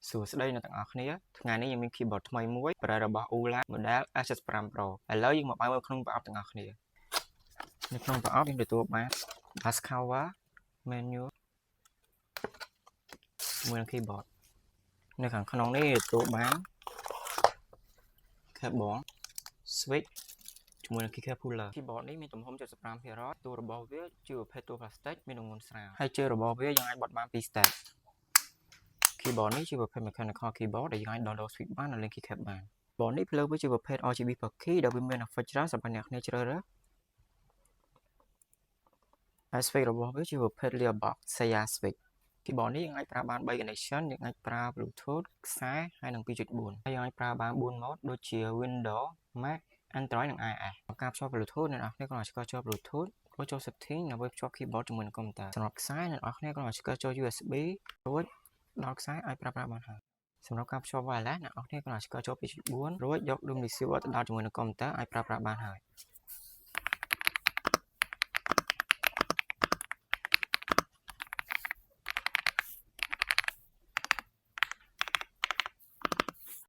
សួស្តីអ្នកទាំងអស់គ្នាថ្ងៃនេះយើងមាន keyboard ថ្មីមួយប្រើរបស់ ULA model S5 Pro ឥឡូវយើងមកបើកមើលក្នុងប្រអប់ទាំងអស់គ្នានៅក្នុងប្រអប់យើងទទួលបាន bass cover menu មួយនឹង keyboard នៅខាងក្នុងនេះទទួលបាន cable switch ជាមួយនឹង kicker puller keyboard នេះមានទំហំ 75% តួរបស់វាជាប្រភេទតួ plastic មានទម្ងន់ស្រាលហើយជើងរបស់វាយើងអាចបត់បាន2 step keyboard នេះជាប្រភេទ mechanical keyboard ដែលយើងអាច download switch បាននិង link keycap បាន keyboard នេះភ្លើងវាជាប្រភេទ RGB per key ដែលវាមាន effect ច្រើនសម្រាប់អ្នកគ្នាជ្រើសរើសហើយ switch របស់វាជាប្រភេទ layer box Saya switch keyboard នេះយើងអាចប្រើបាន 3 connection យើងអាចប្រើ Bluetooth ខ្សែហើយនិង 2.4 ហើយយើងអាចប្រើបាន 4 mode ដូចជា Windows Mac Android និង iOS ការភ្ជាប់ Bluetooth អ្នកនរគ្នាគ្រាន់តែឆ្កឹះចូល Bluetooth រួចចូល setting ដើម្បីភ្ជាប់ keyboard ជាមួយនឹង computer សម្រាប់ខ្សែអ្នកនរគ្នាគ្រាន់តែឆ្កឹះចូល USB រួចដល់ខ្សែអាចប្រើប្រាស់បានហើយសម្រាប់ការភ្ជាប់ wireless អ្នកនរគ្នាគ្រាន់តែឆ្កឹះចូល 2.4 រួចយក DOM receiver ទៅដោតជាមួយនឹង computer អាចប្រើប្រាស់បានហើយ